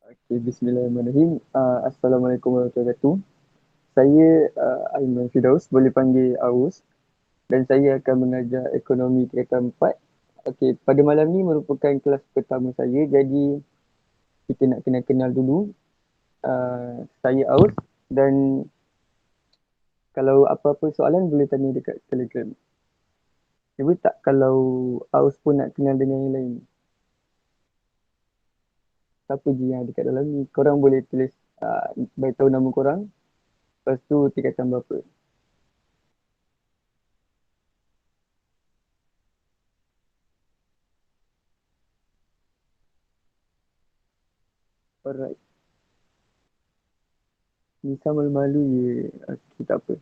Okay, Bismillahirrahmanirrahim. Assalamualaikum warahmatullahi wabarakatuh. Saya Aiman Fidaus, boleh panggil Aus, dan saya akan mengajar ekonomi tingkatan 4. Okey, pada malam ni merupakan kelas pertama saya, jadi kita nak kenal-kenal dulu. Saya Aus, dan kalau apa-apa soalan boleh tanya dekat Telegram. Cuba tak kalau Aus pun nak kenal dengan yang lain? Siapa je yang dekat dalam ni? Korang boleh tulis, beritahu nama korang, lepas tu tingkatan berapa. Alright. Nisa malu-malu je. Okay, tak apa.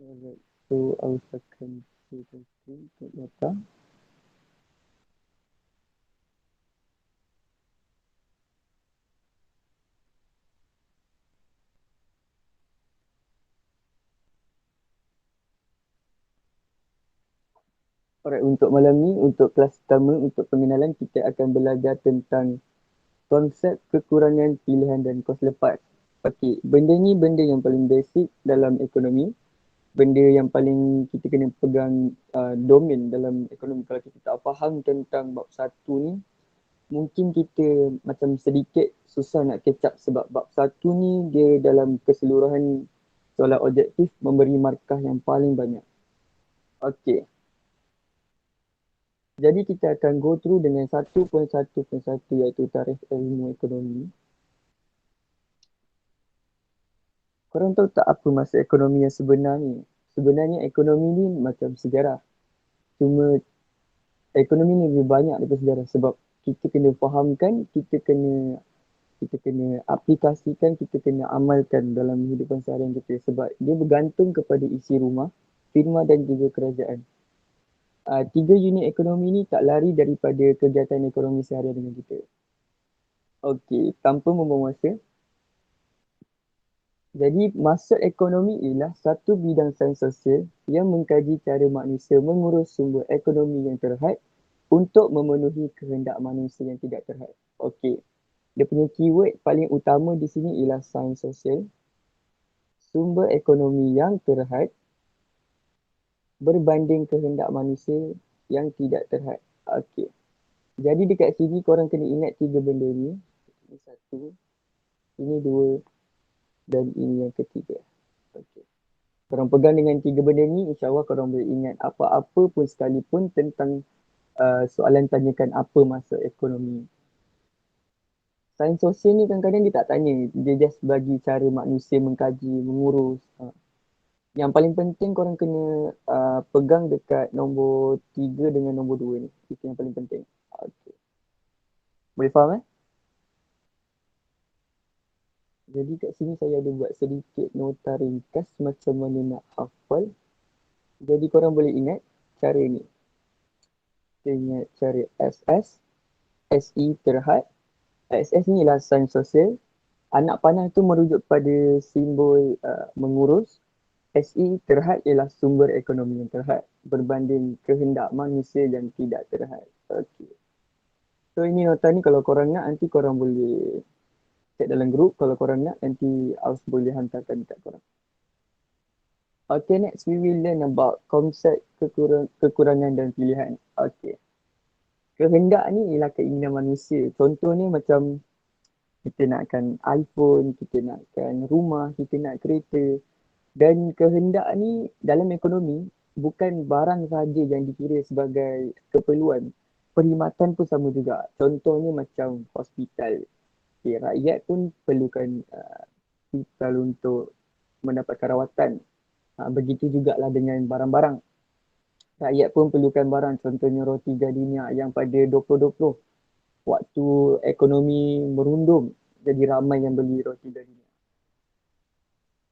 Alright. So, I will akan share screen untuk data. Alright, untuk malam ni, untuk kelas pertama, untuk pengenalan, kita akan belajar tentang konsep kekurangan pilihan dan kos lepas. Okey, benda ni benda yang paling basic dalam ekonomi. Benda yang paling kita kena pegang domain dalam ekonomi. Kalau kita tak faham tentang bab satu ni, mungkin kita macam sedikit susah nak catch up sebab bab satu ni dia dalam keseluruhan soalan objektif memberi markah yang paling banyak. Okey. Jadi kita akan go through dengan 1.1.1 iaitu tarikh ilmu ekonomi. Korang tahu tak apa maksud ekonomi yang sebenar ni? Sebenarnya ekonomi ni macam sejarah. Cuma ekonomi ni lebih banyak daripada sejarah sebab kita kena fahamkan, kita kena aplikasikan, kita kena amalkan dalam kehidupan seharian kita sebab dia bergantung kepada isi rumah, firma dan juga kerajaan. Tiga unit ekonomi ni tak lari daripada kegiatan ekonomi seharian dengan kita. Okey, tanpa membuang masa. Jadi maksud ekonomi ialah satu bidang sains sosial yang mengkaji cara manusia mengurus sumber ekonomi yang terhad untuk memenuhi kehendak manusia yang tidak terhad. Okey, dia punya keyword paling utama di sini ialah sains sosial, sumber ekonomi yang terhad berbanding kehendak manusia yang tidak terhad. Okey. Jadi dekat sini korang kena ingat tiga benda ni. Ini satu, ini dua, dan ini yang ketiga. Okey. Korang pegang dengan tiga benda ni, insyaAllah korang boleh ingat apa-apa pun sekalipun tentang soalan tanyakan apa maksud ekonomi. Sains sosial ni kadang-kadang dia tak tanya, dia just bagi cara manusia mengkaji, mengurus. Yang paling penting korang kena pegang dekat nombor 3 dengan nombor 2 ni. Itu yang paling penting. Okay. Boleh faham Jadi kat sini saya ada buat sedikit nota ringkas macam mana nak hafal. Jadi korang boleh ingat cara ni. Kita ingat cara SS, SE terhad. SS ni ialah sains sosial. Anak panah tu merujuk pada simbol mengurus. SE terhad ialah sumber ekonomi yang terhad berbanding kehendak manusia yang tidak terhad. Okey. So ini nota ni kalau korang nak nanti korang boleh chat dalam grup. Kalau korang nak nanti Aus boleh hantarkan dekat korang. Okay, next we will learn about konsep kekurangan dan pilihan. Okay. Kehendak ni ialah keinginan manusia. Contohnya macam kita nakkan iPhone, kita nakkan rumah, kita nak kereta. Dan kehendak ni dalam ekonomi bukan barang sahaja yang dikira sebagai keperluan. Perkhidmatan pun sama juga. Contohnya macam hospital. Okay, rakyat pun perlukan hospital untuk mendapatkan rawatan. Begitu jugalah dengan barang-barang. Rakyat pun perlukan barang, contohnya roti gardenia yang pada 2020 waktu ekonomi merundum, jadi ramai yang beli roti gardenia.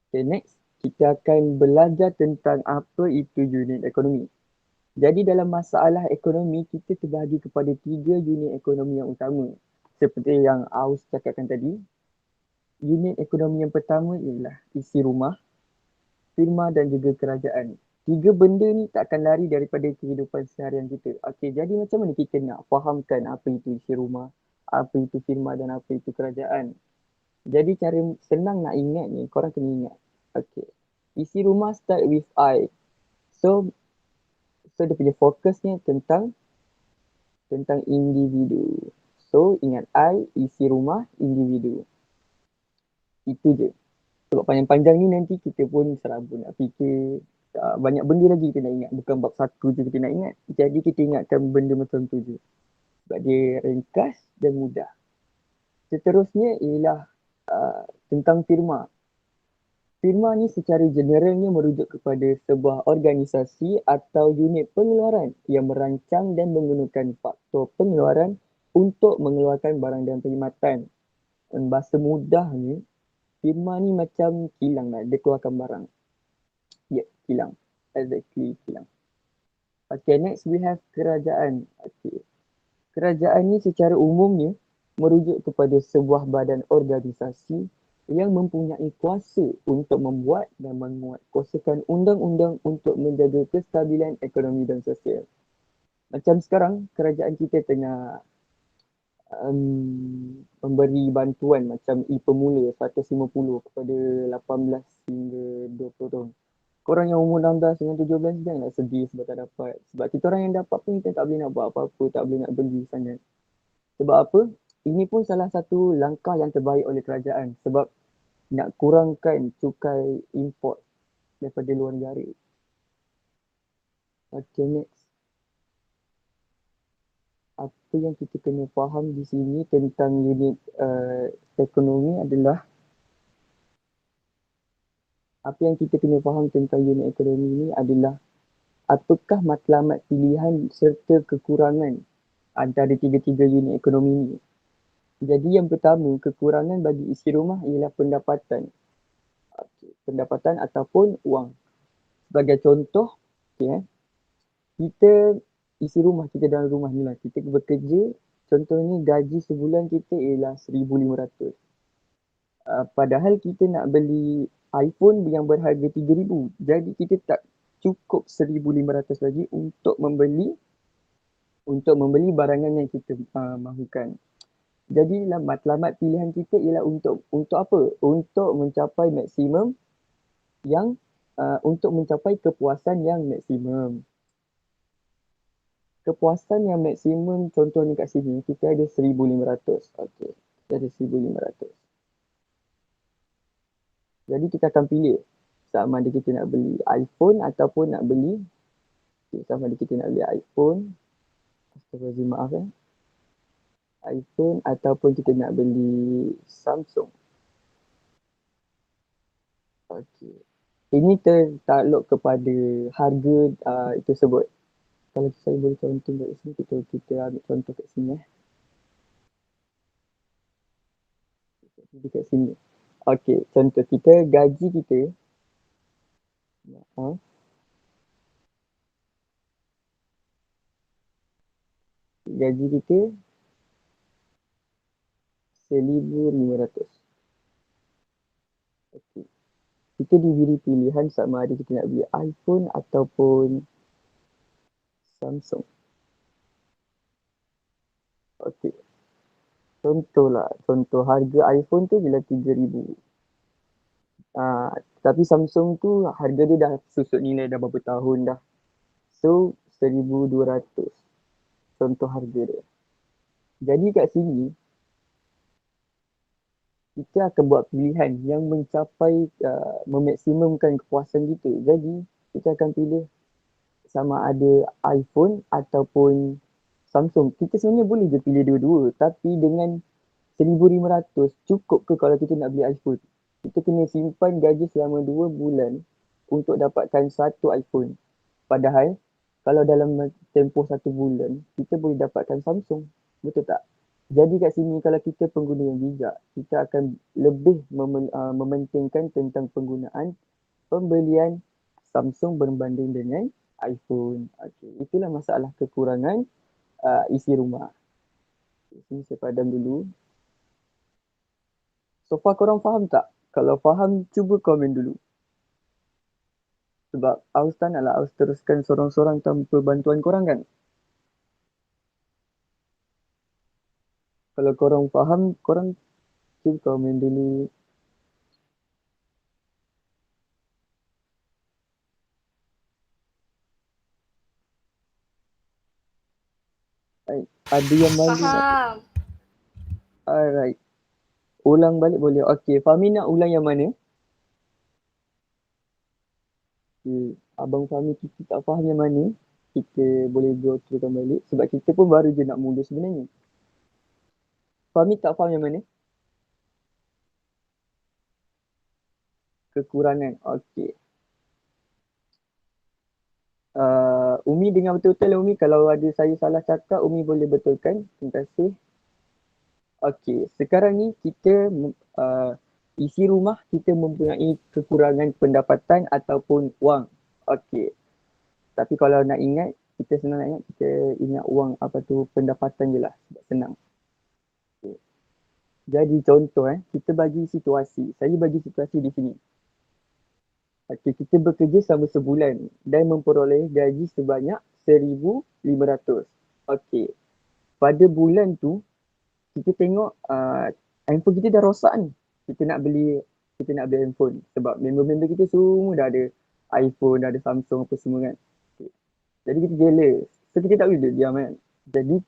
Okay, next kita akan belajar tentang apa itu unit ekonomi. Jadi dalam masalah ekonomi kita terbahagi kepada tiga unit ekonomi yang utama. Seperti yang Aus cakapkan tadi, unit ekonomi yang pertama ialah isi rumah, firma dan juga kerajaan. Tiga benda ni takkan lari daripada kehidupan seharian kita. Okey, jadi macam mana kita nak fahamkan apa itu isi rumah, apa itu firma dan apa itu kerajaan. Jadi cara senang nak ingat ni, korang kena ingat. Okey. Isi rumah start with I. So, dia punya fokusnya tentang individu. So, ingat I, isi rumah, individu. Itu je. Sebab panjang-panjang ni nanti kita pun serabut nak fikir. Banyak benda lagi kita nak ingat. Bukan bab satu je kita nak ingat. Jadi kita ingatkan benda macam tu je. Sebab dia ringkas dan mudah. Seterusnya ialah tentang firma. Firma ni secara generalnya merujuk kepada sebuah organisasi atau unit pengeluaran yang merancang dan menggunakan faktor pengeluaran untuk mengeluarkan barang dan perkhidmatan. Dan bahasa mudahnya, firma ni macam kilang lah. Dia keluarkan barang. Ya, yeah, kilang. Exactly, kilang. Okay, next we have kerajaan. Okay. Kerajaan ni secara umumnya merujuk kepada sebuah badan organisasi yang mempunyai kuasa untuk membuat dan menguatkuasakan undang-undang untuk menjaga kestabilan ekonomi dan sosial. Macam sekarang, kerajaan kita tengah memberi bantuan macam e-pemula 150 kepada 18 hingga 20 tahun. Korang yang umur 16 dengan 17 janganlah sedih sebab tak dapat. Sebab kita orang yang dapat pun kita tak boleh nak buat apa-apa, tak boleh nak beli sangat. Sebab apa? Ini pun salah satu langkah yang terbaik oleh kerajaan sebab nak kurangkan cukai import daripada luar negara. Okay, next. Apa yang kita kena faham di sini tentang unit ekonomi adalah apa yang kita kena faham tentang unit ekonomi ini adalah apakah matlamat pilihan serta kekurangan antara tiga-tiga unit ekonomi ini. Jadi yang pertama, kekurangan bagi isi rumah ialah pendapatan. Pendapatan ataupun wang. Sebagai contoh, kita isi rumah, kita dalam rumah ni lah, kita bekerja, contohnya gaji sebulan kita ialah 1,500. Padahal kita nak beli iPhone yang berharga 3,000. Jadi kita tak cukup 1,500 lagi untuk membeli barangan yang kita mahukan. Jadi matlamat pilihan kita ialah untuk apa? Untuk mencapai maksimum yang untuk mencapai kepuasan yang maksimum. Kepuasan yang maksimum contohnya kat sini kita ada 1,500. Okey, kita ada 1,500. Jadi kita akan pilih sama ada kita nak beli iPhone ataupun nak beli sama ada kita nak beli iPhone. Astagfirullahaladzim, maaf iPhone ataupun kita nak beli Samsung. Okey. Ini tertakluk kepada harga itu sebut. Kalau saya boleh contoh kat sini, kita ambil contoh kat sini. Dekat sini. Okey, contoh kita gaji kita gaji kita 1,500. Okey. Kita diberi pilihan sama ada kita nak beli iPhone ataupun Samsung. Okey. Contoh harga iPhone tu bila 3,000. Tapi Samsung tu harga dia dah susut nilai dah berapa tahun dah. So 1,200 contoh harga dia. Jadi kat sini kita akan buat pilihan yang mencapai memaksimumkan kepuasan kita. Jadi kita akan pilih sama ada iPhone ataupun Samsung. Kita sebenarnya boleh je pilih dua-dua, tapi dengan 1,500 cukup ke kalau kita nak beli iPhone? Kita kena simpan gaji selama 2 bulan untuk dapatkan satu iPhone. Padahal kalau dalam tempoh 1 bulan kita boleh dapatkan Samsung. Betul tak? Jadi kat sini kalau kita pengguna yang bijak, kita akan lebih mementingkan tentang penggunaan pembelian Samsung berbanding dengan iPhone. Okay. Itulah masalah kekurangan isi rumah. Sini saya padam dulu. So far korang faham tak? Kalau faham, cuba komen dulu. Sebab Aus tak naklah Aus teruskan sorang-sorang tanpa bantuan korang kan. Kalau korang faham, korang cuba komen dulu. Ada yang malu tak? Faham. Alright. Ulang balik boleh. Okay, Fahmi nak ulang yang mana? Okay. Abang Fahmi kita tak faham yang mana, kita boleh go throughkan balik. Sebab kita pun baru je nak mula sebenarnya. Fahmi tak faham yang mana? Kekurangan. Okay. Umi dengar betul-betul Umi. Kalau ada saya salah cakap, Umi boleh betulkan. Terima kasih. Okey, sekarang ni kita isi rumah kita mempunyai kekurangan pendapatan ataupun wang. Okey. Tapi kalau nak ingat, kita senang nak ingat, kita ingat wang apa tu pendapatan je lah. Sebab senang. Okay. Jadi contoh kita bagi situasi. Saya bagi situasi di sini. Okey, kita bekerja selama sebulan dan memperoleh gaji sebanyak 1,500. Okey. Pada bulan tu kita tengok handphone kita dah rosak ni. Kita nak beli handphone sebab member-member kita semua dah ada iPhone, dah ada Samsung apa semua kan. Okay. Jadi kita jealous. So kita tak boleh diam kan. Jadi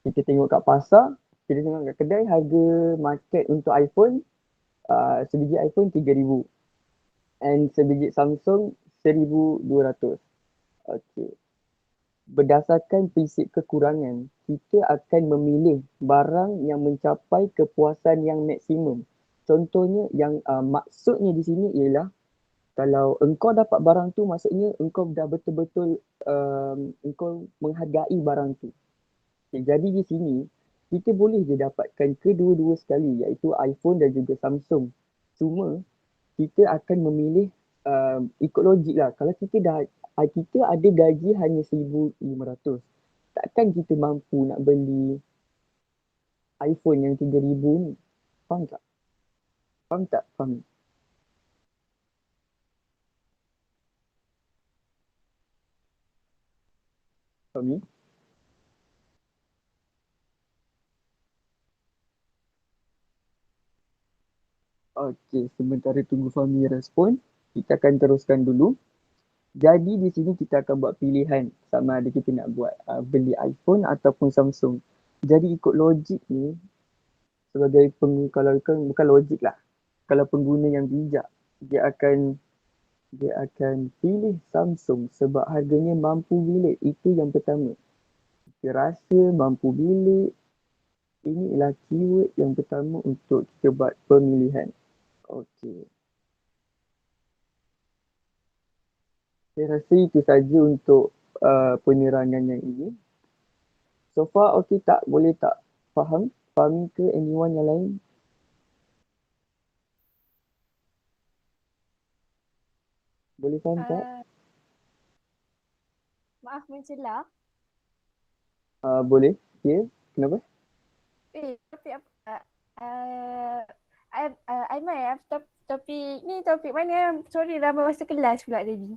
kita tengok kat pasar, kita tengok kat kedai harga market untuk iPhone, sebiji iPhone 3,000 and sebiji Samsung 1,200. Okay. Berdasarkan prinsip kekurangan, kita akan memilih barang yang mencapai kepuasan yang maksimum. Contohnya yang maksudnya di sini ialah kalau engkau dapat barang tu maksudnya engkau dah betul-betul engkau menghargai barang tu. Okay, jadi di sini kita boleh je dapatkan kedua-dua sekali iaitu iPhone dan juga Samsung. Cuma kita akan memilih ikut logik lah. Kalau kita ada gaji hanya 1,500, takkan kita mampu nak beli iPhone yang 3,000 ni. Faham tak? Faham tak? Faham. Faham ni? Okey, sementara tunggu Fahmi respon, kita akan teruskan dulu. Jadi di sini kita akan buat pilihan sama ada kita nak buat beli iPhone ataupun Samsung. Jadi ikut logik ni sebagai kalau bukan logik lah. Kalau pengguna yang bijak, dia akan pilih Samsung sebab harganya mampu bilik. Itu yang pertama. Kita rasa mampu bilik. Ini ialah keyword yang pertama untuk kita buat pemilihan. Okey. Saya rasa itu saja untuk penerangan yang ini. So far okey tak? Boleh tak? Faham? Fahami ke anyone yang lain? Boleh faham tak? Maaf mencela. Boleh. Okay. Kenapa? Tapi apa? Aiman, topik ni topik mana? Sorry dah masa kelas pula tadi.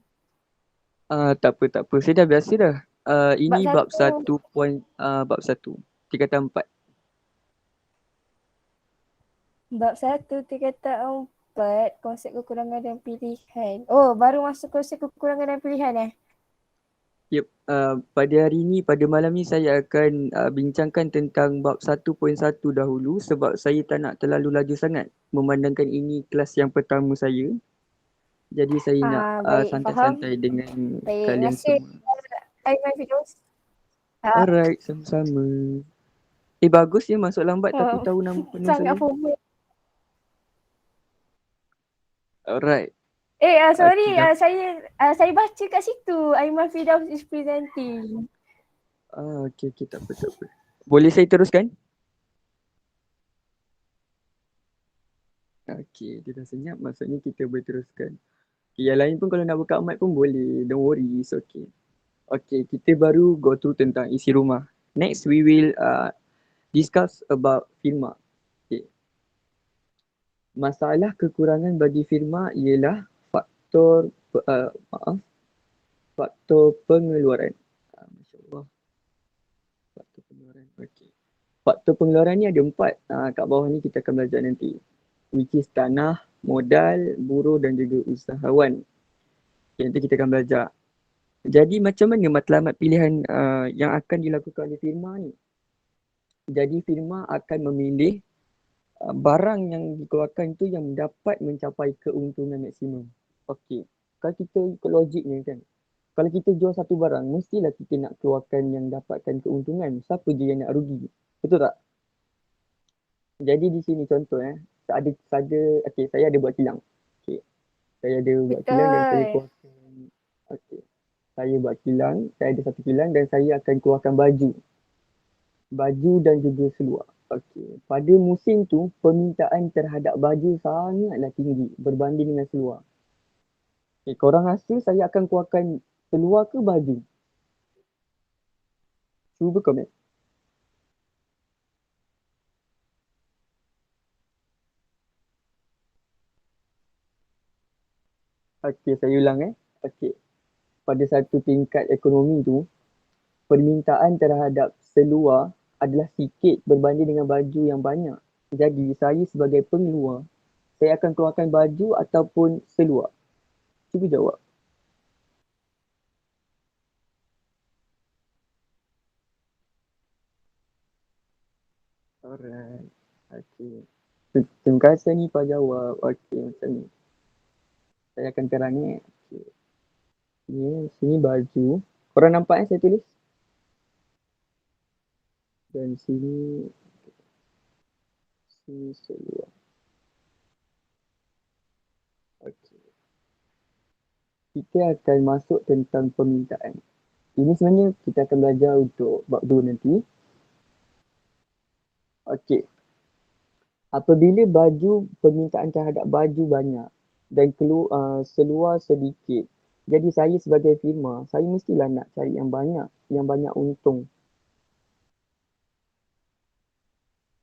Tak apa. Saya dah biasa dah. Bab Ini bab satu. 1 point, bab 1. Tingkatan 4. Bab 1 tingkatan 4, konsep kekurangan dan pilihan. Oh, baru masuk konsep kekurangan dan pilihan Yep. Pada hari ini, pada malam ni saya akan bincangkan tentang bab 1.1 dahulu sebab saya tak nak terlalu laju sangat memandangkan ini kelas yang pertama saya. Jadi saya nak Baik, faham. santai-santai dengan Baik, kalian masih semua. Aiman Fidaus. Alright, sama-sama. Bagus ya masuk lambat tapi tahu nama penuh Sangat saya. formal. Alright. Sorry, Okay, dah. saya baca kat situ. Aiman Fidaus is presenting. Okay, tak apa. Boleh saya teruskan? Okay, dia dah senyap maksudnya kita boleh teruskan. Okay, yang lain pun kalau nak buka mic pun boleh. Don't worry, it's okay. Okay, kita baru go through tentang isi rumah. Next, we will discuss about firma. Okay. Masalah kekurangan bagi firma ialah faktor pengeluaran. Masya Allah. Faktor pengeluaran. Okey. Faktor pengeluaran ni ada 4. Kat bawah ni kita akan belajar nanti. Which is tanah, modal, buruh dan juga usahawan. Nanti kita akan belajar. Jadi macam mana matlamat pilihan yang akan dilakukan oleh firma ni? Jadi firma akan memilih barang yang dikeluarkan tu yang dapat mencapai keuntungan maksimum. Okey. Kalau kita ikut logik ni kan, kalau kita jual satu barang, mestilah kita nak keluarkan yang dapatkan keuntungan. Siapa je yang nak rugi? Betul tak? Jadi di sini contoh okey, saya ada buat kilang. Okey. Saya ada buat kilang dan saya Betul. keluarkan, okey. Saya buat kilang, saya ada satu kilang dan saya akan keluarkan baju. Baju dan juga seluar. Okey. Pada musim tu, permintaan terhadap baju sangatlah tinggi berbanding dengan seluar. Okay, korang rasa saya akan keluarkan seluar ke baju? Cuba komen. Okey, saya ulang Okey. Pada satu tingkat ekonomi tu, permintaan terhadap seluar adalah sikit berbanding dengan baju yang banyak. Jadi, saya sebagai pengeluar, saya akan keluarkan baju ataupun seluar. Cuba jawab. Alright. Okey. Terima kasih ni Pak jawab. Okey, macam ni. Saya akan terang ni. Okay. Ni, sini baju. Korang nampak saya tulis? Dan sini seluar. Okey. Kita akan masuk tentang permintaan. Ini sebenarnya kita akan belajar untuk bab 2 nanti. Okey. Apabila permintaan terhadap baju banyak dan seluar sedikit. Jadi saya sebagai firma, saya mestilah nak cari yang banyak untung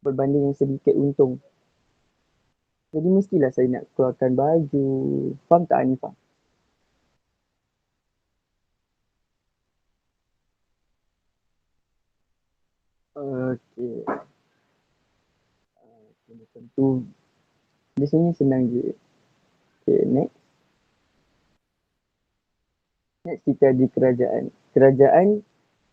berbanding yang sedikit untung. Jadi mestilah saya nak keluarkan baju. Faham tak Anifah? Okey. Macam tu. Di sini senang je. Okay, next. Next kita ada kerajaan. Kerajaan,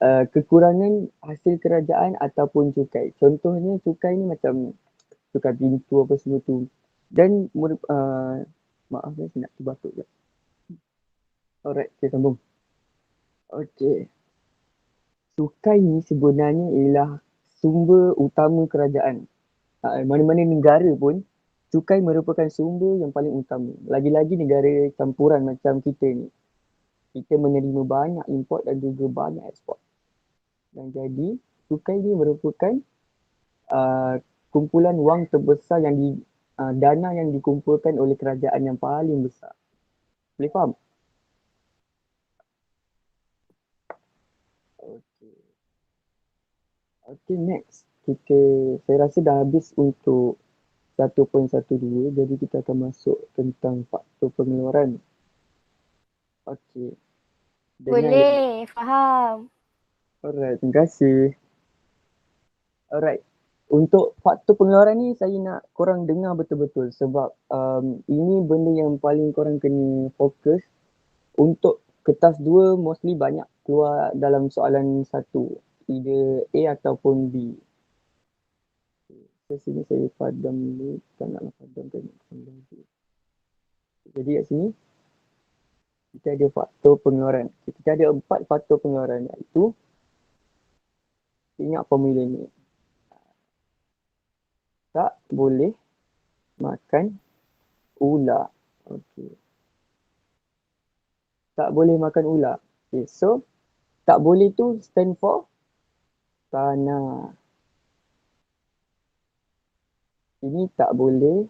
kekurangan hasil kerajaan ataupun cukai. Contohnya cukai ni macam cukai pintu apa semua tu. Dan maaf saya nak terbatuk je. Alright, kita sambung. Okey. Cukai ni sebenarnya ialah sumber utama kerajaan. Mana-mana negara pun, cukai merupakan sumber yang paling utama. Lagi-lagi negara campuran macam kita ni. Kita menerima banyak import dan juga banyak ekspor. Dan jadi, cukai ni merupakan kumpulan wang terbesar dana yang dikumpulkan oleh kerajaan yang paling besar. Boleh faham? Okey. Okey, next. Saya rasa dah habis untuk 1.12, jadi kita akan masuk tentang faktor pengeluaran. Okey. Boleh, faham. Alright, terima kasih. Alright. Untuk faktor pengeluaran ni saya nak korang dengar betul-betul sebab ini benda yang paling korang kena fokus. Untuk kertas 2 mostly banyak keluar dalam soalan 1. Either A ataupun B. Sini saya padam dulu. Tak nak padamkan lagi. Jadi kat sini kita ada faktor pengeluaran. Kita ada 4 faktor pengeluaran iaitu ingat formula ni. Tak boleh makan ular. Okey. Tak boleh makan ular. Okay, so tak boleh tu stand for tanah. Ini tak boleh.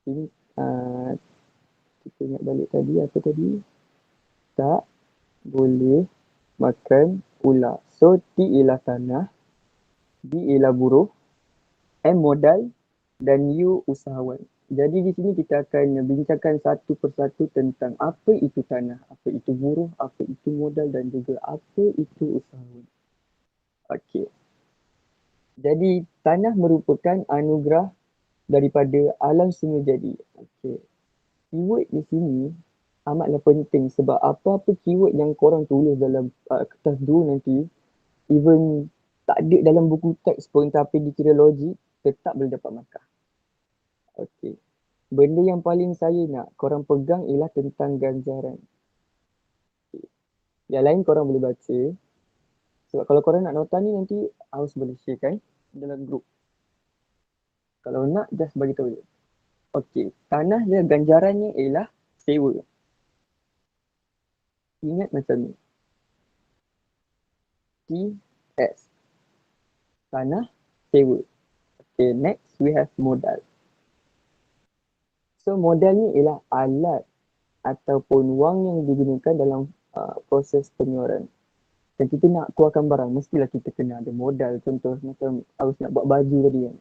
Ini kita ingat balik tadi apa tadi? Tak boleh makan ular. So T ialah tanah, B ialah buruh, M modal dan U usahawan. Jadi di sini kita akan bincangkan satu persatu tentang apa itu tanah, apa itu buruh, apa itu modal dan juga apa itu usahawan. Okey. Jadi tanah merupakan anugerah daripada alam semula jadi. Okey. Keyword di sini amatlah penting sebab apa-apa keyword yang korang tulis dalam kertas dua nanti, even tak ada dalam buku teks pun tapi dikira logik, tetap boleh dapat markah. Okey. Benda yang paling saya nak korang pegang ialah tentang ganjaran. Yang lain korang boleh baca. Sebab kalau korang nak nota ni nanti Aus boleh share kan dalam grup. Kalau nak just bagi tahu je. Okey, tanah dia ganjarannya ialah sewa. Ingat macam ni. TS. Tanah sewa. Okay, next we have modal. So modal ni ialah alat ataupun wang yang digunakan dalam proses pengeluaran. Dan kita nak keluarkan barang, mestilah kita kena ada modal. Contoh macam Aus nak buat baju tadi kan.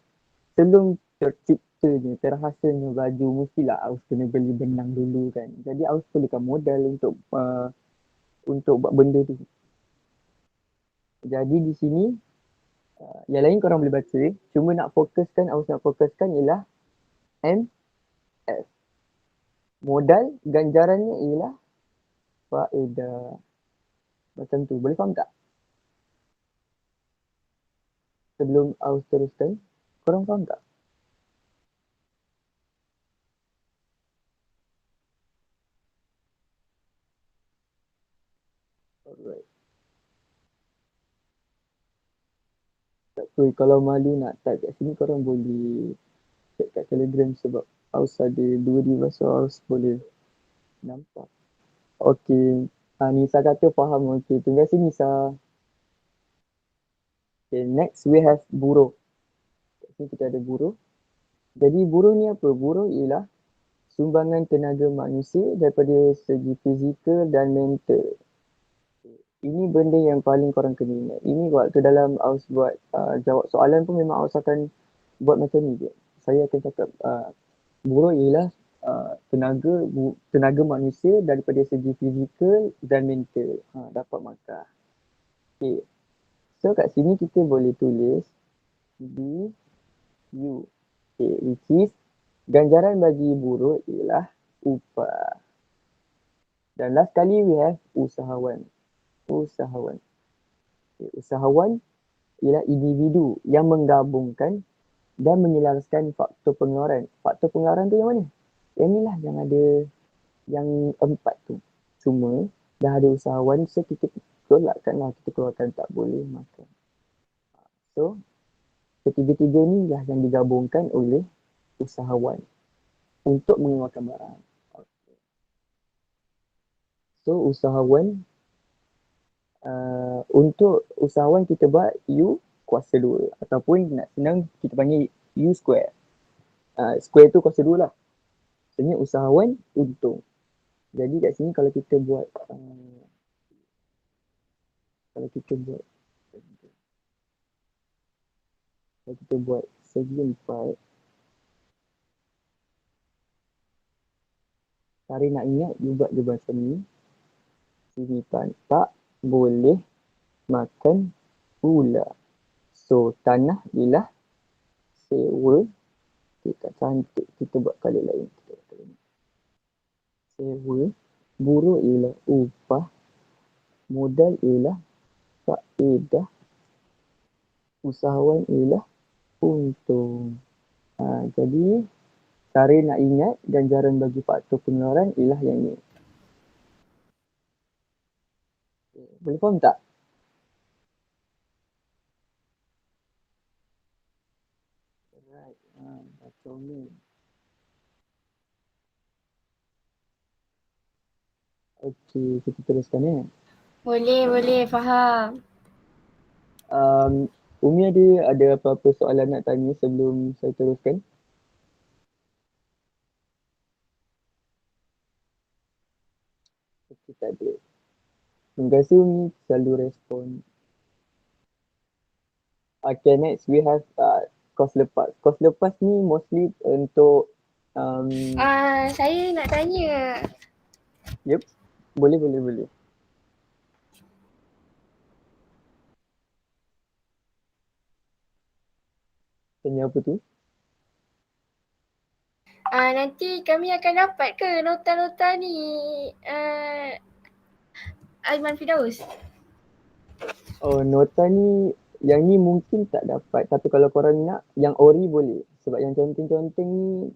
Sebelum terciptanya, terhasilnya baju, mestilah Aus kena beli benang dulu kan. Jadi Aus perlukan modal untuk buat benda tu. Jadi di sini, yang lain korang boleh baca. Cuma nak fokuskan, Aus nak fokuskan ialah MF. Modal ganjarannya ialah faedah. Macam tu. Boleh faham tak? Sebelum Aus teruskan, korang faham tak? Alright. Tak apa, kalau malu nak type kat sini, korang boleh check kat Telegram sebab Aus ada dua device, so Aus boleh nampak. Okay. Nisa kata faham. Okay, terima kasih Nisa. Okay, next we have buruh. Kat sini kita ada buruh. Jadi buruh ni apa? Buruh ialah sumbangan tenaga manusia daripada segi fizikal dan mental. Ini benda yang paling korang kena ingat. Ini waktu dalam Aus buat jawab soalan pun memang Aus akan buat macam ni je. Saya akan cakap buruh ialah tenaga manusia daripada segi fizikal dan mental. Dapat markah. Okay. So kat sini kita boleh tulis BU. Okay, which is ganjaran bagi buruh ialah upah. Dan last kali we have usahawan. Usahawan. Okay, usahawan ialah individu yang menggabungkan dan menyelaraskan faktor pengeluaran. Faktor pengeluaran tu yang mana? Yang inilah yang ada yang empat tu. Cuma dah ada usahawan, so kita tolakkanlah, kita keluarkan tak boleh makan. So ketiga-tiga ni lah yang digabungkan oleh usahawan untuk mengeluarkan barang. So usahawan, untuk usahawan kita buat U kuasa 2 ataupun nak senang kita panggil U square. Square tu kuasa 2 lah. Maksudnya usahawan untung. Jadi kat sini kalau kita buat kalau kita buat segi 4, cara nak ingat juga dia macam ni. Sini tak boleh makan pula. So tanah ialah sewa. Kita cantik, kita buat kali lain. Sewa. Buruh ialah upah. Modal ialah faedah. Usahawan ialah untung. Jadi cara nak ingat ganjaran bagi faktor pengeluaran ialah yang ni. Boleh faham tak? Alright. Macam ni. Okey, kita teruskan ya. Boleh, faham. Umi ada apa-apa soalan nak tanya sebelum saya teruskan? Okey, tak ada. Terima kasih Umi selalu respon. Okay, next we have kos lepas. Kos lepas ni mostly untuk Saya nak tanya. Yep. Boleh. Tanya apa tu? Nanti kami akan dapat ke nota-nota ni Aiman Firdaus? Oh, nota ni, yang ni mungkin tak dapat. Tapi kalau korang nak, yang ori boleh. Sebab yang conteng-conteng ni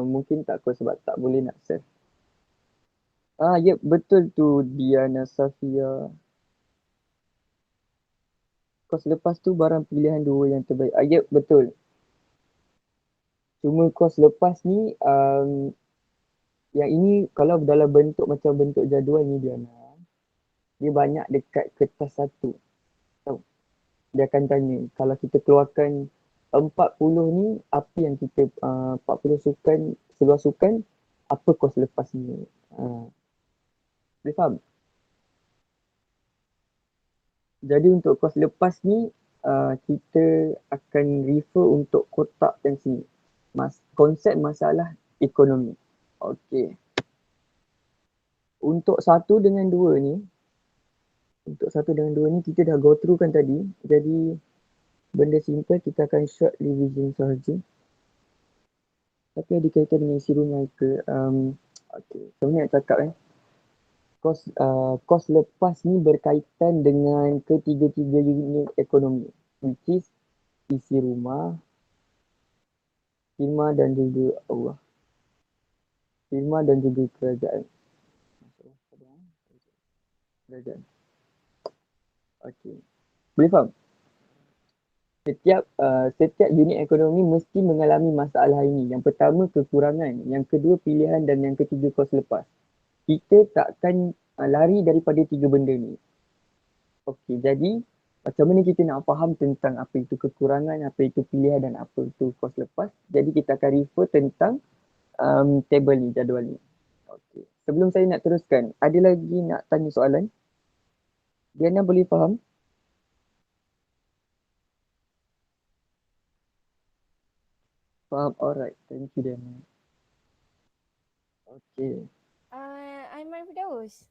mungkin tak kot sebab tak boleh nak save. Yep, betul tu Diana Safia. Kos lepas tu barang pilihan dua yang terbaik. Yep, betul. Cuma kos lepas ni, yang ini kalau dalam bentuk macam bentuk jadual ni Diana, dia banyak dekat kertas satu. Tahu? Dia akan tanya, kalau kita keluarkan 40 ni, apa yang kita, 40 sukan, seluar sukan, apa kos lepas ni? Boleh faham? Jadi untuk kos lepas ni, kita akan refer untuk kotak yang sini. Konsep masalah ekonomi. Okey. Untuk satu dengan dua ni, kita dah go through kan tadi. Jadi benda simple, kita akan short revision sahaja. Tapi ada kaitan dengan isi rumah ke? Okey, macam mana nak cakap kos lepas ni berkaitan dengan ketiga-tiga unit ekonomi, which is isi rumah, khidmat dan juga Allah. Khidmat dan juga kerajaan. Kerajaan. Okey. Boleh faham? Setiap unit ekonomi mesti mengalami masalah ini. Yang pertama kekurangan, yang kedua pilihan dan yang ketiga kos lepas. Kita takkan lari daripada tiga benda ni. Okey, jadi macam mana kita nak faham tentang apa itu kekurangan, apa itu pilihan dan apa itu kos lepas. Jadi kita akan refer tentang table ni, jadual ni. Okey. Sebelum saya nak teruskan, ada lagi nak tanya soalan? Diana boleh faham? Faham? Alright. Thank you, Diana. Okey. Aiman Firdaus.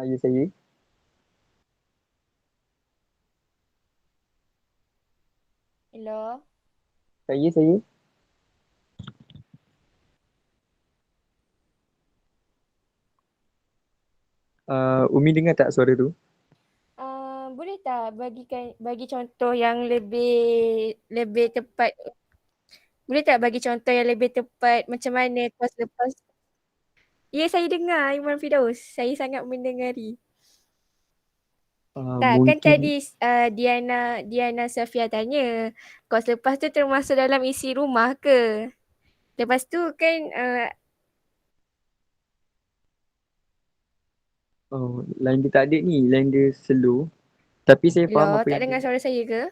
Ya, saya. Hello. Saya. Umi dengar tak suara tu? Boleh tak bagi contoh yang lebih tepat? Boleh tak bagi contoh yang lebih tepat macam mana kos lepas? Ya, saya dengar Aiman Firdaus. Saya sangat mendengari. Tak, kan Mungkin tadi Diana Safia tanya kos lepas tu termasuk dalam isi rumah ke? Lepas tu kan line dia tak ada ni, line dia slow. Tapi saya faham hello, apa tak yang dia dengar nak. suara saya ke?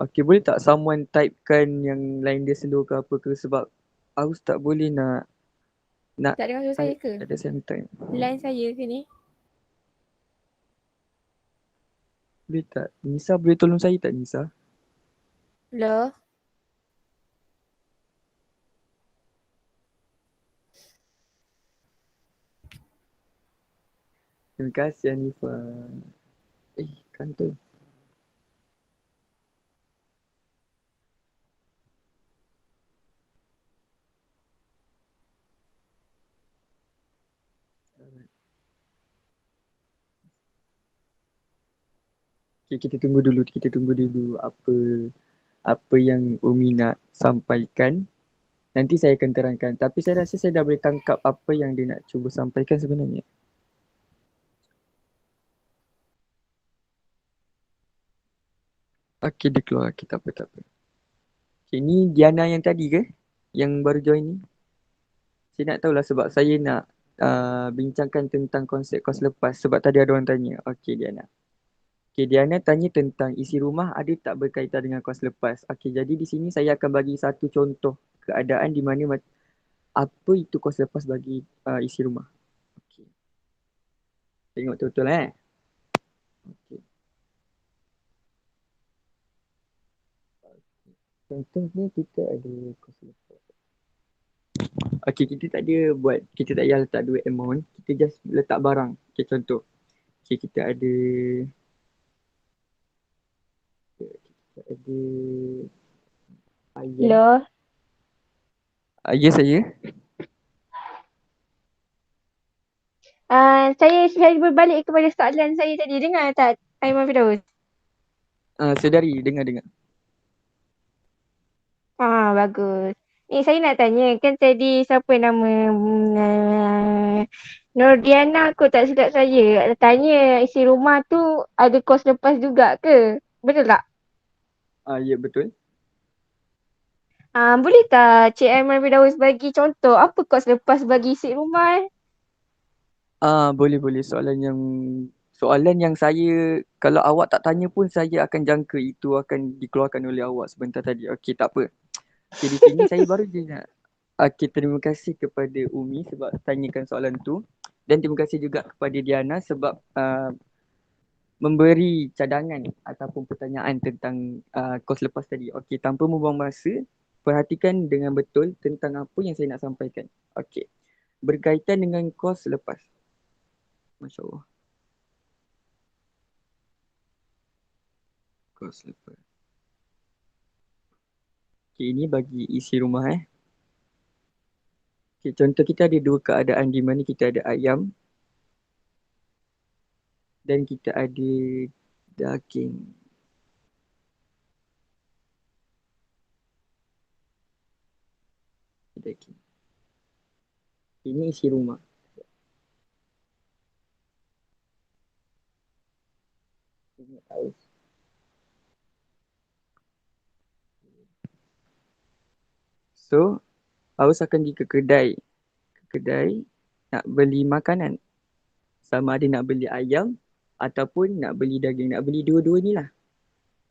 Okay, boleh tak someone typekan yang line dia slow ke apa ke, sebab aku tak boleh nak Tak dengar suara saya type ke? at the same time. Line saya ke ni? Boleh tak? Nisa boleh tolong saya tak, Nisa? Hello? Terima kasih Hanifa. Kantor. Okay, kita tunggu dulu apa yang Umi nak sampaikan. Nanti saya akan terangkan. Tapi saya rasa saya dah boleh tangkap apa yang dia nak cuba sampaikan sebenarnya. Okay, dia keluar. Okay, tak apa. Okay, ni Diana yang tadi ke? Yang baru join ni? Saya nak tahulah sebab saya nak bincangkan tentang konsep kos lepas sebab tadi ada orang tanya. Okay, Diana. Okay, Diana tanya tentang isi rumah ada tak berkaitan dengan kos lepas. Okay, jadi di sini saya akan bagi satu contoh keadaan di mana apa itu kos lepas bagi isi rumah. Okay. Tengok betul-betul Okay. Contohnya kita ada kos lepas. Okay, kita tak ada buat, kita tak payah letak duit amount, kita just letak barang. Okay, contoh. Okay, kita ada ayam. Hello. Ya, saya. Saya berbalik kepada soalan saya tadi. Dengar tak, Aiman Firdaus? Sedari, dengar-dengar. Bagus. Ni saya nak tanya, kan tadi siapa nama Nordiana, aku tak silap saya. Tanya isi rumah tu ada kos lepas juga ke? Betul tak? Ya, betul. Boleh tak Cik Aiman Firdaus bagi contoh apa kos lepas bagi isi rumah? Boleh. Soalan yang saya, kalau awak tak tanya pun saya akan jangka itu akan dikeluarkan oleh awak sebentar tadi. Okey, tak apa. Okey, di sini saya baru je nak. Okey, terima kasih kepada Umi sebab tanyakan soalan tu. Dan terima kasih juga kepada Diana sebab memberi cadangan ataupun pertanyaan tentang kos lepas tadi. Okey, tanpa membuang masa, perhatikan dengan betul tentang apa yang saya nak sampaikan. Okey, berkaitan dengan kos lepas. Masya Allah. Kos lepas. Okay, ini bagi isi rumah Okay, contoh kita ada dua keadaan di mana kita ada ayam dan kita ada daging. Daging. Ini isi rumah. Ini aus. So, aus akan pergi ke kedai. Kedai nak beli makanan. Sama ada nak beli ayam ataupun nak beli daging. Nak beli dua-dua ni lah.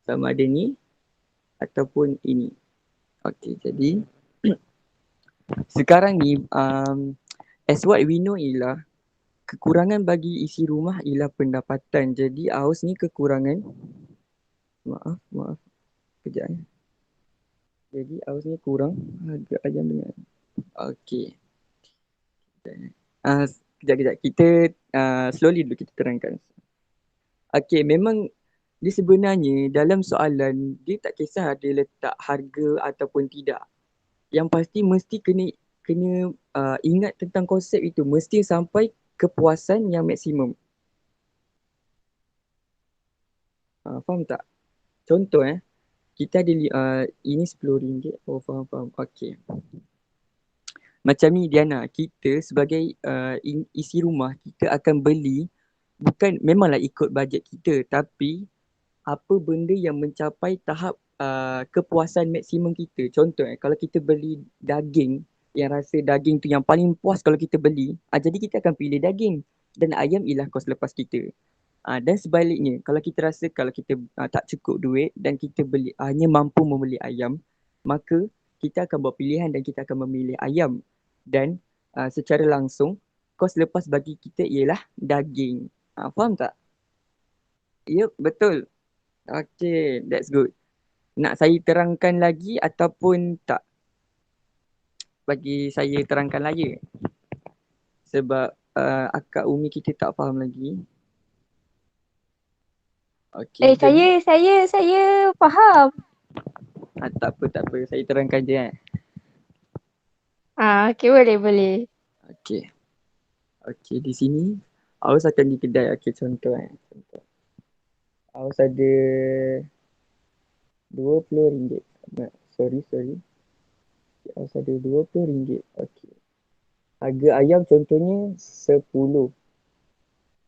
Sama ada ni ataupun ini. Okay, jadi sekarang ni as what we know ialah kekurangan bagi isi rumah ialah pendapatan. Jadi aus ni kekurangan. Maaf. Kejap Jadi aus ni kurang harga ayam dengan. Okey. Kejap. Kita slowly dulu kita terangkan. Okey, memang dia sebenarnya dalam soalan dia tak kisah ada letak harga ataupun tidak. Yang pasti mesti kena ingat tentang konsep itu, mesti sampai kepuasan yang maksimum. Faham tak? Contoh kita ada ini RM10. Oh, faham. Okey. Macam ni Diana, kita sebagai isi rumah, kita akan beli bukan memanglah ikut bajet kita, tapi apa benda yang mencapai tahap kepuasan maksimum kita. Contoh kalau kita beli daging, yang rasa daging tu yang paling puas kalau kita beli, jadi kita akan pilih daging dan ayam ialah kos lepas kita. Dan sebaliknya, kalau kita rasa kalau kita tak cukup duit dan kita beli hanya mampu membeli ayam, maka kita akan buat pilihan dan kita akan memilih ayam. Dan secara langsung, kos lepas bagi kita ialah daging. Faham tak? Ya, betul. Okay, that's good. Nak saya terangkan lagi ataupun tak? Bagi saya terangkan lagi. Sebab akak Umi kita tak faham lagi. Okay, jadi Saya faham. tak apa. Saya terangkan je Okey, boleh. Okay, di sini Aus akan di kedai. Okay, contoh Contoh. Aus ada RM20. Sorry. Aus ada RM20. Okay. Harga ayam contohnya 10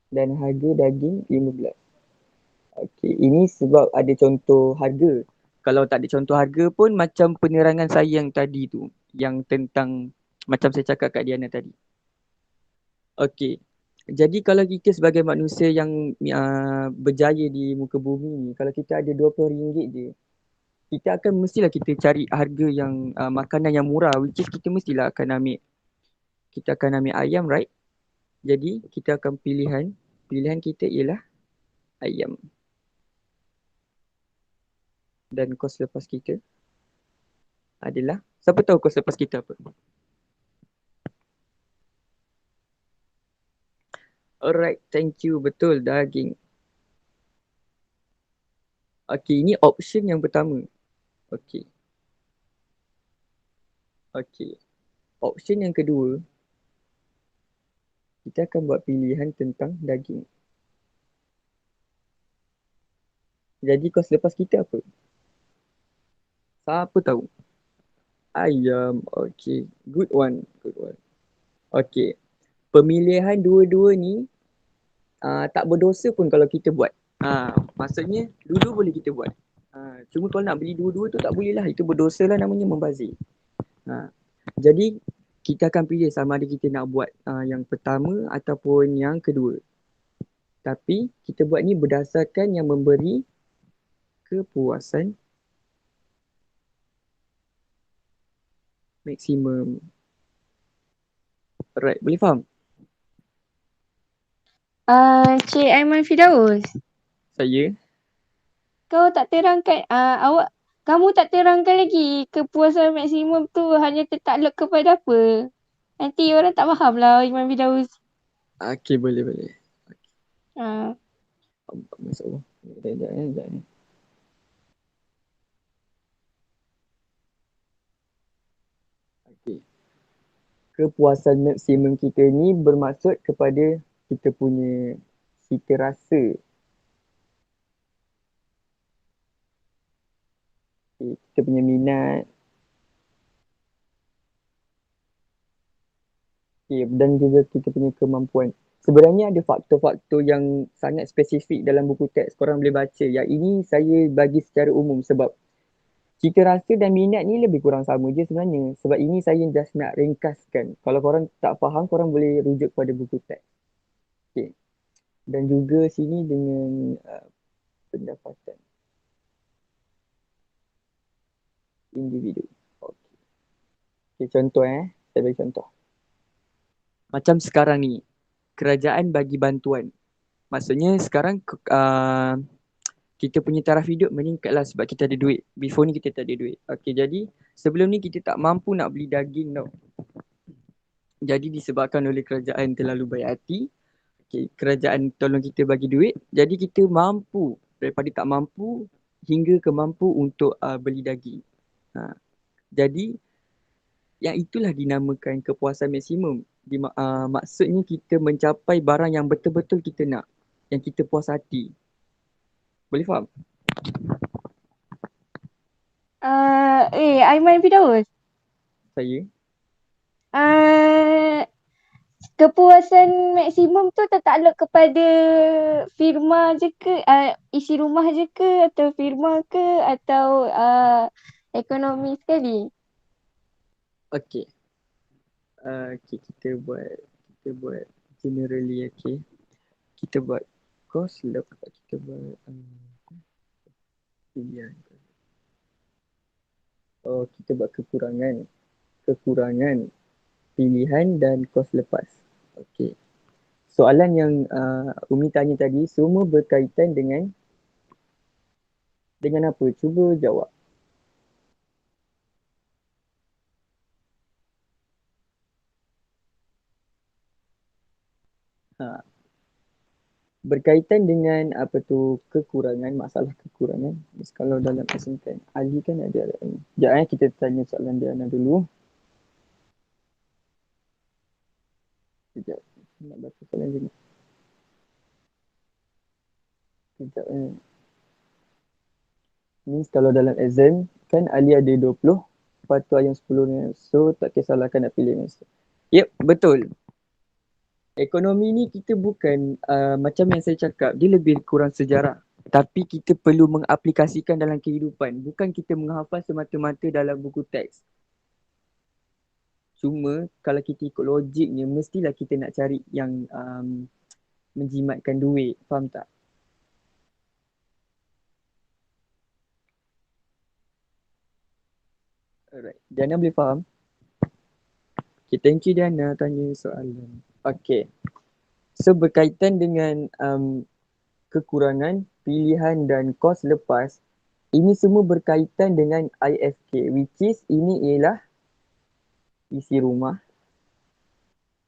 dan harga daging 15. Okay, ini sebab ada contoh harga. Kalau tak ada contoh harga pun macam penerangan saya yang tadi tu, yang tentang macam saya cakap kat Diana tadi. Okay, jadi kalau kita sebagai manusia yang berjaya di muka bumi ni, kalau kita ada RM20 je, kita akan mestilah kita cari harga yang makanan yang murah, which is kita mestilah akan ambil ayam, right? Jadi kita akan pilihan kita ialah ayam. Dan kos lepas kita adalah, siapa tahu kos lepas kita apa? Alright, thank you. Betul, daging. Okay, ini option yang pertama. Okay. Okay. Option yang kedua, kita akan buat pilihan tentang daging. Jadi kos lepas kita apa? Siapa tahu? Ayam. Okay. Good one. Good one. Okay. Pemilihan dua-dua ni tak berdosa pun kalau kita buat. Maksudnya dulu boleh kita buat. Cuma kalau nak beli dua-dua tu tak boleh lah. Itu berdosa lah, namanya membazir. Jadi kita akan pilih sama ada kita nak buat yang pertama ataupun yang kedua. Tapi kita buat ni berdasarkan yang memberi kepuasan maksimum. Alright, boleh faham? Cik Aiman Firdaus, Saya kau tak terangkan, kamu tak terangkan lagi kepuasan maksimum tu hanya tertakluk kepada apa? Nanti orang tak faham lah Aiman Firdaus. okay, boleh. Uh, Masya-Allah. Sekejap. Okay. Kepuasan maksimum kita ni bermaksud kepada kita punya cita rasa. Okay, kita punya minat. Okay, dan juga kita punya kemampuan. Sebenarnya ada faktor-faktor yang sangat spesifik dalam buku teks. Korang boleh baca. Yang ini saya bagi secara umum sebab cita rasa dan minat ni lebih kurang sama je sebenarnya. Sebab ini saya just nak ringkaskan. Kalau korang tak faham, korang boleh rujuk pada buku teks. Okay. Dan juga sini dengan pendapatan individu. Okay. Okay, contoh saya bagi contoh. Macam sekarang ni, kerajaan bagi bantuan. Maksudnya sekarang kita punya taraf hidup meningkatlah sebab kita ada duit. Before ni kita tak ada duit. Okay, jadi sebelum ni kita tak mampu nak beli daging tau. Jadi disebabkan oleh kerajaan terlalu baik hati, okay, kerajaan tolong kita bagi duit, jadi kita mampu, daripada tak mampu hingga ke mampu untuk beli daging. Jadi yang itulah dinamakan kepuasan maksimum. Maksudnya kita mencapai barang yang betul-betul kita nak, yang kita puas hati. Boleh faham? Aiman Firdaus. Saya? Kepuasan maksimum tu tertakluk kepada firma je ke, isi rumah je ke, atau firma ke, atau ekonomi sekali? Okay. Okay, kita buat generally, okay. Kita buat cost lepas kita buat pilihan. Oh, kita buat kekurangan pilihan dan kos lepas. Okay. Soalan yang Umi tanya tadi semua berkaitan dengan apa? Cuba jawab. Berkaitan dengan apa tu, kekurangan, masalah kekurangan. Kalau dalam SMK, Ali kan ada ni. Sekejap kita tanya soalan Diana dulu. Sekejap. Nak baca soalan dulu. Sekejap Ni kalau dalam exam, kan Ali ada 20, lepas tu yang 10 ni. So tak kisahlah kan nak pilih masa. Yep, betul. Ekonomi ni kita bukan macam yang saya cakap, dia lebih kurang sejarah. Tapi kita perlu mengaplikasikan dalam kehidupan. Bukan kita menghafal semata-mata dalam buku teks. Cuma kalau kita ikut logiknya, mestilah kita nak cari yang menjimatkan duit. Faham tak? Alright. Diana boleh faham? Okay, thank you Diana tanya soalan. Okay. So berkaitan dengan kekurangan, pilihan dan kos lepas, Ini semua berkaitan dengan ISK, which is ini ialah isi rumah.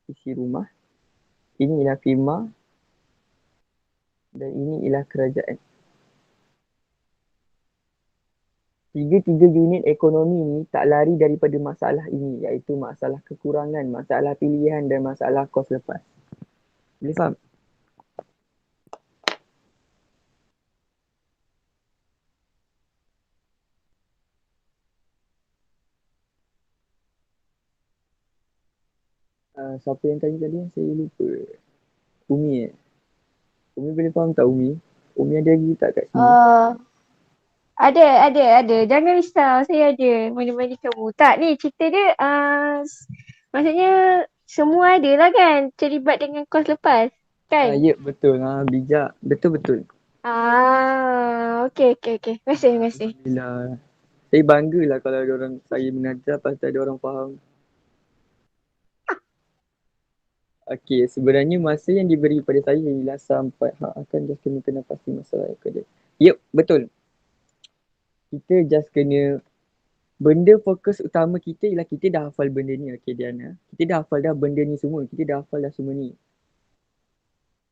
Isi rumah. Ini ialah firma. Dan ini ialah kerajaan. Tiga-tiga unit ekonomi ni tak lari daripada masalah ini, iaitu masalah kekurangan, masalah pilihan dan masalah kos lepas. Boleh faham? Siapa yang tanya tadi? Saya lupa. Umi Umi boleh faham tak Umi? Umi ada lagi tak kat sini? Ada. Jangan risau, saya ada menemani kamu. Tak, ni cerita dia maksudnya semua ada lah kan terlibat dengan kos lepas, kan? Ya, betul. Bijak. Betul-betul. Okey. Terima kasih. Alhamdulillah. Saya banggalah kalau ada orang saya mengajar pasal ada orang faham. Okey, sebenarnya masa yang diberi pada saya ialah sampai akan just kena pasti masalah kerja. Yep, betul. Kita just kena benda fokus utama kita ialah kita dah hafal benda ni. Okey Diana. Kita dah hafal dah benda ni semua. Kita dah hafal dah semua ni.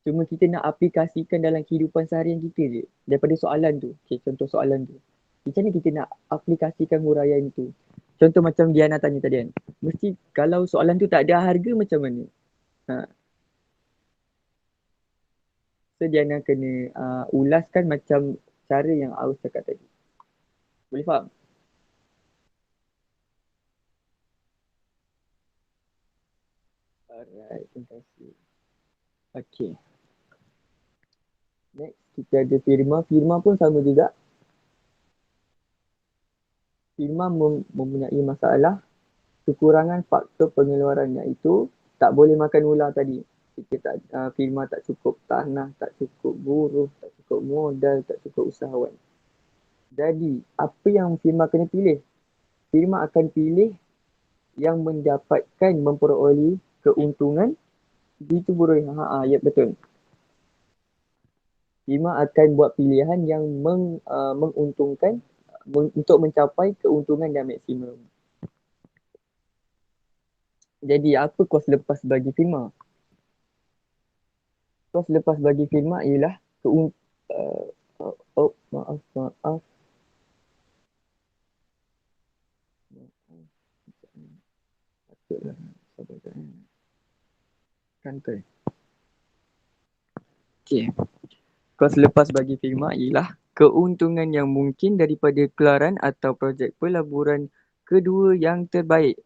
Cuma kita nak aplikasikan dalam kehidupan seharian kita je. Daripada soalan tu. Okey, contoh soalan tu. Macam mana kita nak aplikasikan huraian tu? Contoh macam Diana tanya tadi kan. Mesti kalau soalan tu tak ada harga macam mana? So Diana kena ulaskan macam cara yang Aus cakap tadi. Boleh faham? Alright, terima kasih. Okay. Next, kita ada firma. Firma pun sama juga. Firma mempunyai masalah kekurangan faktor pengeluaran, iaitu tak boleh makan ular tadi. Firma tak cukup tanah, tak cukup buruh, tak cukup modal, tak cukup usahawan. Jadi, apa yang firma kena pilih? Firma akan pilih yang mendapatkan memperoleh keuntungan di tu buruh. Ya betul. Firma akan buat pilihan yang menguntungkan untuk mencapai keuntungan yang maksimum. Jadi apa kos lepas bagi firma? Kos lepas bagi firma ialah maaf. Kantor. Okey. Kos lepas bagi firma ialah keuntungan yang mungkin daripada gelaran atau projek pelaburan kedua yang terbaik.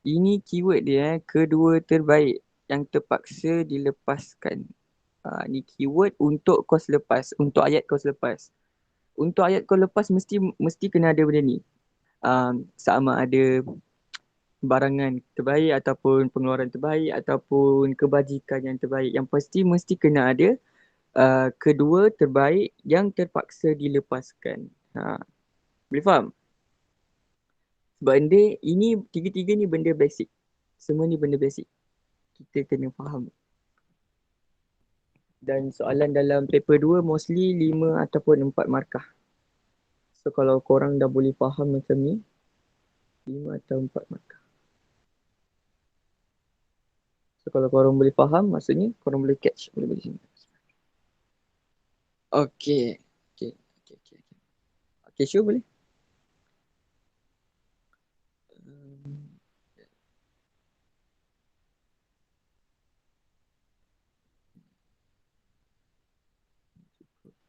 Ini keyword dia, kedua terbaik yang terpaksa dilepaskan. Ni keyword untuk kos lepas, untuk ayat kos lepas. Untuk ayat kos lepas mesti kena ada benda ni. Sama ada barangan terbaik ataupun pengeluaran terbaik ataupun kebajikan yang terbaik. Yang pasti mesti kena ada kedua terbaik yang terpaksa dilepaskan. Boleh faham? Sebab ini tiga-tiga ni benda basic. Semua ni benda basic. Kita kena faham. Dan soalan dalam paper 2 mostly 5 ataupun 4 markah. So kalau korang dah boleh faham macam ni, 5 atau 4 markah. So kalau korang boleh faham, maksudnya korang boleh catch. Boleh sini. Okay. Okay, sure boleh?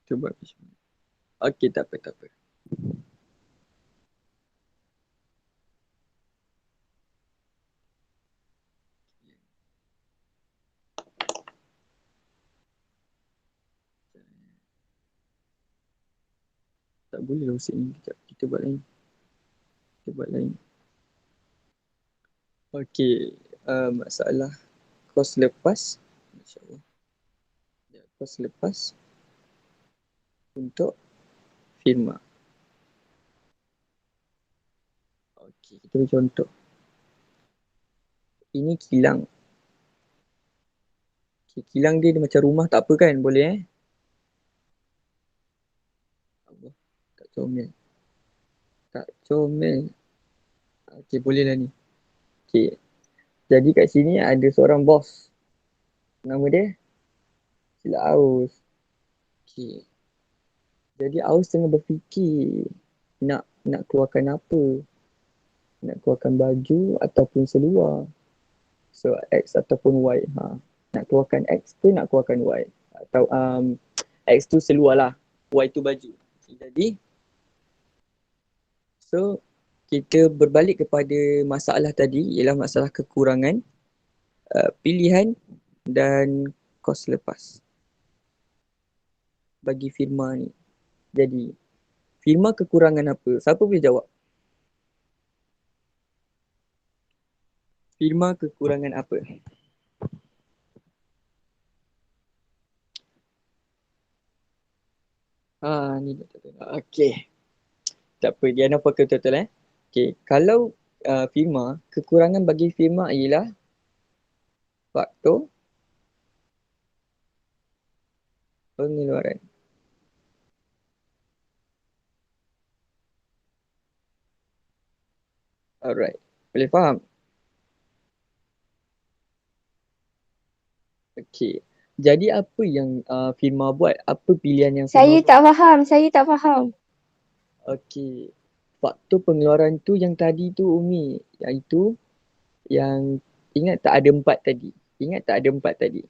Cuba. Okay, tak apa. Tak boleh lah usik ni. Kita buat lain. Okay. Masalah kos lepas. InsyaAllah. Kos lepas untuk firma. Okay, kita beri contoh. Ini kilang. Okay, kilang dia macam rumah tak apa kan? Boleh Allah. Tak comel. Tak comel. Okay, boleh lah ni. Okay. Jadi kat sini ada seorang bos. Nama dia Sila Aus. Okay. Jadi Aus tengah berfikir nak keluarkan apa. Nak keluarkan baju ataupun seluar. So X ataupun Y. Nak keluarkan X ke nak keluarkan Y. Atau X tu seluar lah. Y tu baju. Jadi so kita berbalik kepada masalah tadi, ialah masalah kekurangan, pilihan dan kos lepas bagi firma ni. Jadi firma kekurangan apa? Siapa boleh jawab? Firma kekurangan apa? Ni betul-betul. Okay. Tak apa, dia nampak betul-betul Okay. Kalau firma, kekurangan bagi firma ialah faktor pengeluaran. Alright. Boleh faham? Okay. Jadi apa yang firma buat? Apa pilihan yang firma buat? Saya tak faham. Okey. Faktor pengeluaran tu yang tadi tu Umi. Iaitu yang ingat tak ada 4 tadi? Ingat tak ada 4 tadi?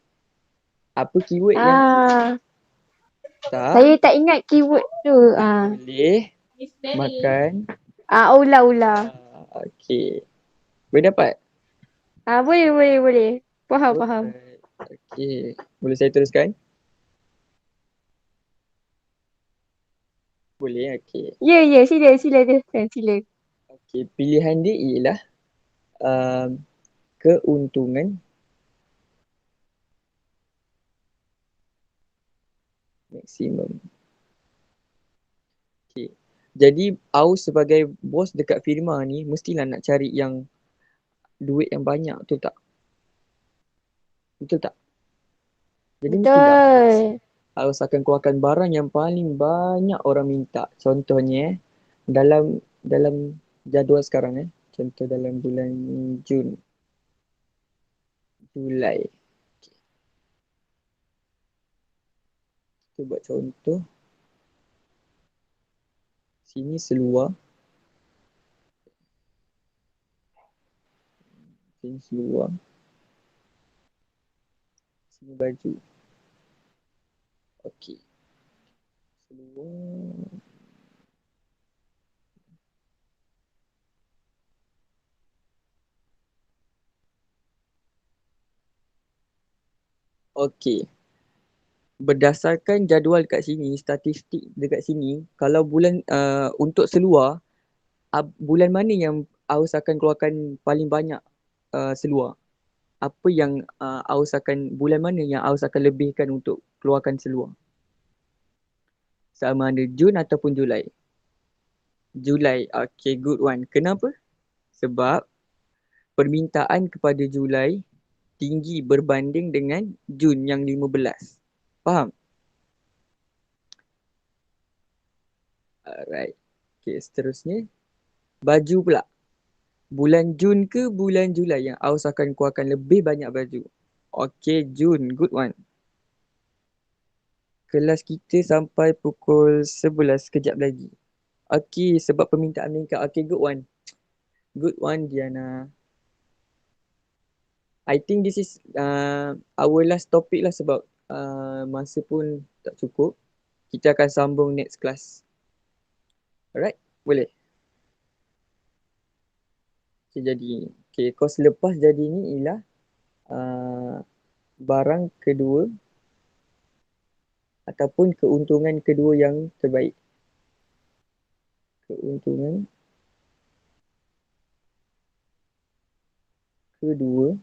Apa keyword yang tak Saya tak ingat keyword tu. boleh makan? Ular. Okey. Boleh dapat? Boleh. Faham. Alright. Okey. Boleh saya teruskan? Boleh, okey. Ya, sila. Okey, pilihan dia ialah keuntungan maksimum. Okay. Jadi Aus sebagai bos dekat firma ni mestilah nak cari yang duit yang banyak, betul tak? Betul tak? Jadi mestilah Aus akan keluarkan barang yang paling banyak orang minta. Contohnya dalam jadual sekarang contoh dalam bulan Jun, Julai. Okay. Kita buat contoh. Sini seluar. Sini seluar. Sini baju. Okey. Seluar. Okey. Berdasarkan jadual kat sini, statistik dekat sini, kalau bulan untuk seluar, bulan mana yang Aus akan keluarkan paling banyak seluar? Apa yang bulan mana yang Aus akan lebihkan untuk keluarkan seluar? Sama ada Jun ataupun Julai? Julai. Okay, good one. Kenapa? Sebab permintaan kepada Julai tinggi berbanding dengan Jun yang 15. Faham? Alright. Okay, seterusnya. Baju pula. Bulan Jun ke bulan Julai yang Aus akan keluarkan lebih banyak baju? Okay, Jun. Good one. Kelas kita sampai pukul 11 sekejap lagi. Okay, sebab permintaan meningkat. Okay, good one. Good one, Diana. I think this is our last topic lah sebab masa pun tak cukup. Kita akan sambung next class. Alright, boleh? Okay, jadi, kos lepas jadi ni ialah barang kedua ataupun keuntungan kedua yang terbaik. Keuntungan kedua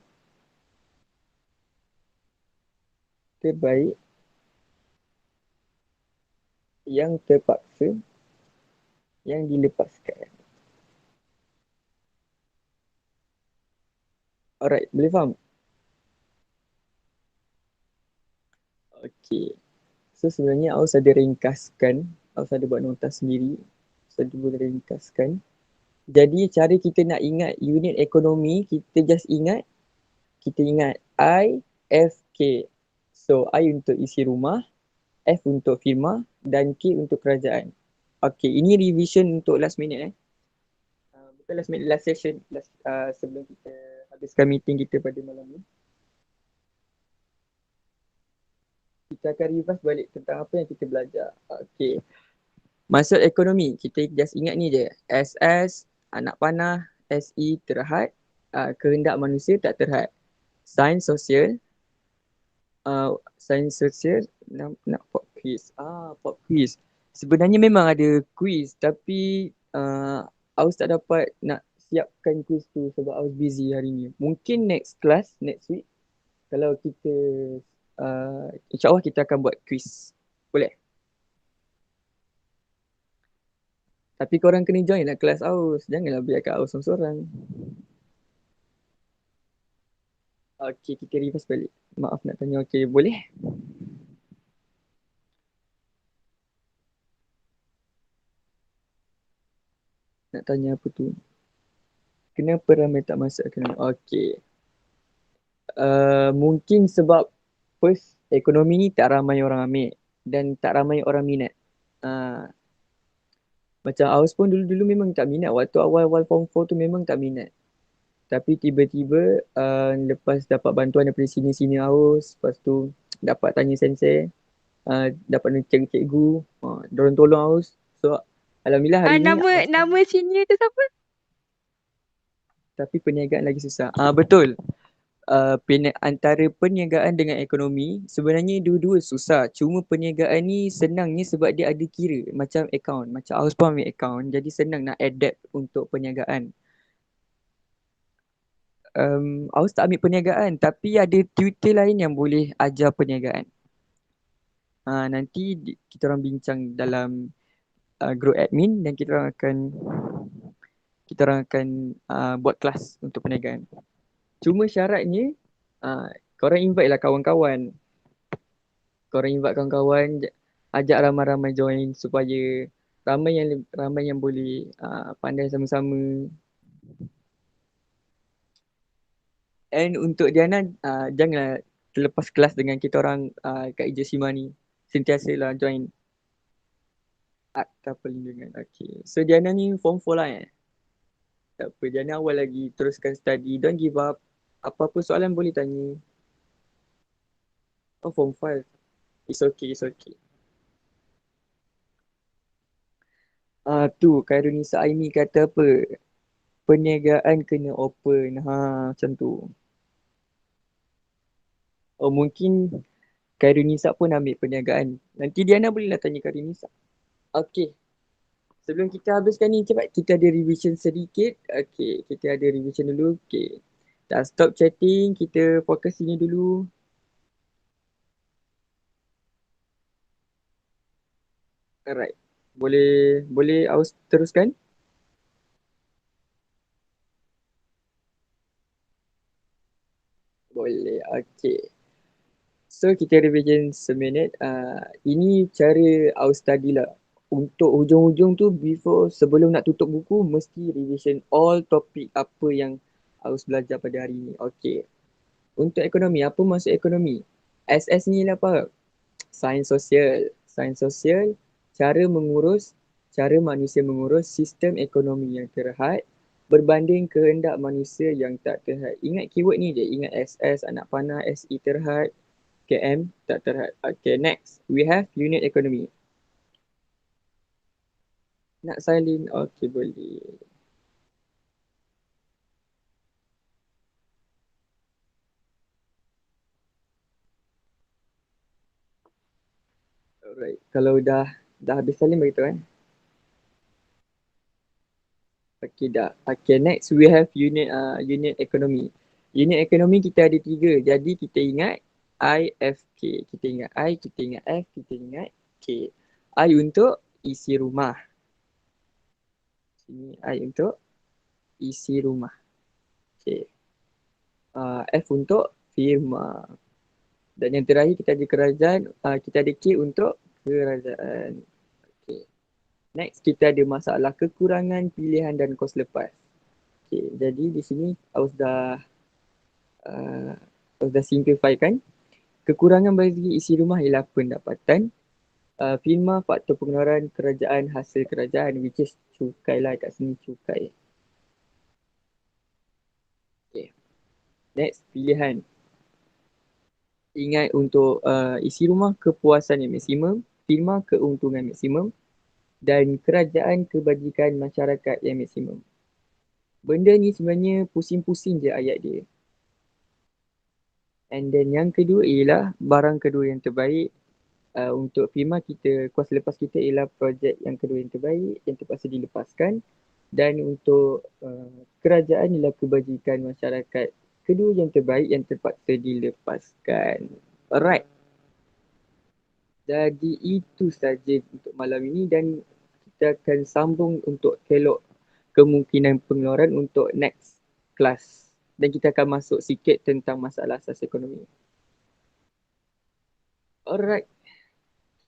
terbaik yang terpaksa yang dilepaskan. Alright, boleh faham? Okay. So sebenarnya Aus ada ringkaskan, Aus ada buat nota sendiri. So saya boleh ringkaskan. Jadi cara kita nak ingat unit ekonomi, kita just ingat, kita ingat I, F, K. So I untuk isi rumah, F untuk firma dan K untuk kerajaan. Okay, ini revision untuk last minute bukan last minute, last session, sebelum kita habiskan meeting kita pada malam ni. Kita akan revise balik tentang apa yang kita belajar. Okay. Maksud ekonomi, kita just ingat ni je. SS, anak panah, SE, terhad, kehendak manusia tak terhad. Sains sosial, nak pop quiz. Pop quiz. Sebenarnya memang ada quiz tapi Aus tak dapat nak siapkan quiz tu sebab Aus busy hari ni. Mungkin next class, next week, kalau kita InsyaAllah kita akan buat quiz. Boleh? Tapi korang kena join lah kelas Aus. Janganlah biarkan Aus seorang-seorang. Okay, kita reverse balik. Maaf nak tanya, okay, boleh? Nak tanya apa tu? Kenapa ramai tak masuk ekonomi? Okay. Mungkin sebab first, ekonomi ni tak ramai orang ambil dan tak ramai orang minat. Macam Aus pun dulu-dulu memang tak minat. Waktu awal-awal form 4 tu memang tak minat. Tapi tiba-tiba lepas dapat bantuan daripada sini-sini Aus, lepas tu dapat tanya sensei, dapat cikgu, dorang tolong Aus. So Alhamdulillah hari ni Nama senior tu siapa? tapi perniagaan lagi susah. Betul. Antara perniagaan dengan ekonomi sebenarnya dua-dua susah. Cuma perniagaan ni senangnya sebab dia ada kira macam account. Macam Aus pun ambil account, jadi senang nak adapt untuk perniagaan. Aus tak ambil perniagaan tapi ada tutor lain yang boleh ajar perniagaan. Nanti kita orang bincang dalam group admin dan kita orang akan buat kelas untuk perniagaan. Cuma syaratnya korang invite lah kawan-kawan. Korang invite kawan-kawan, ajak ramai-ramai join supaya ramai yang boleh pandai sama-sama. And untuk Diana, janganlah terlepas kelas dengan kita orang kat Ijazima ni. Sentiasa lah join Akta Perlindungan. Okay. So Diana ni form 4 lah Tak apa, Diana awal lagi, teruskan study. Don't give up. Apa-apa soalan boleh tanya. Form 5. It's okay. Tu Khairunisa Aini kata apa? Perniagaan kena open. Macam tu. Mungkin Khairunisa pun ambil perniagaan. Nanti Diana bolehlah tanya Khairunisa. Okay. Sebelum kita habiskan ni, cepat kita ada revision sedikit. Okay, kita ada revision dulu. Okay. Dah stop chatting, kita fokus sini dulu. Alright. Boleh Aus teruskan? Boleh. Okay. So kita revision seminit. Ini cara Aus study lah. Untuk hujung-hujung tu sebelum nak tutup buku mesti revision all topik apa yang Aus belajar pada hari ni. Okay. Untuk ekonomi, apa maksud ekonomi? SS ni lah apa? Sains sosial. Sains sosial, cara manusia mengurus sistem ekonomi yang terhad berbanding kehendak manusia yang tak terhad. Ingat keyword ni je. Ingat SS, anak panah, SE terhad, KM tak terhad. Okay, next. We have unit economy. Nak salin? Okay, boleh. Alright. Kalau dah habis salin beritahu Okay, dah. Okay, next we have unit economy. Unit economy kita ada 3. Jadi kita ingat I, F, K. Kita ingat I, kita ingat F, kita ingat K. I untuk isi rumah. Sini I untuk isi rumah. Okay. F untuk firma. Dan yang terakhir kita ada kerajaan. Kita ada K untuk kerajaan. Okay. Next, kita ada masalah kekurangan pilihan dan kos lepas. Okay, jadi di sini Aus dah simplifykan. Kekurangan bagi isi rumah ialah pendapatan, firma, faktor pengeluaran, kerajaan, hasil kerajaan, which is cukai lah kat sini, cukai. Okay. Next, pilihan. Ingat untuk isi rumah kepuasan yang maksimum, firma keuntungan maksimum dan kerajaan kebajikan masyarakat yang maksimum. Benda ni sebenarnya pusing-pusing je ayat dia. And then yang kedua ialah barang kedua yang terbaik. Untuk firma kita, kuasa lepas kita ialah projek yang kedua yang terbaik, yang terpaksa dilepaskan. Dan untuk kerajaan ialah kebajikan masyarakat kedua yang terbaik yang terpaksa dilepaskan. Alright. Jadi itu saja untuk malam ini dan kita akan sambung untuk kelok kemungkinan pengeluaran untuk next class. Dan kita akan masuk sikit tentang masalah asas ekonomi. Alright,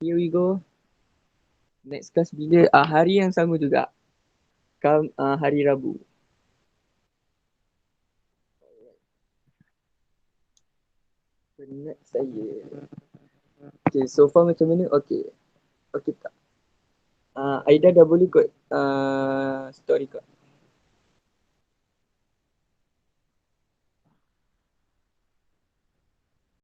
here we go. Next class bila? Hari yang sama juga. Hari Rabu. Penat saya. Okay, so far macam mana? Okay. Okay tak? Aida dah boleh kot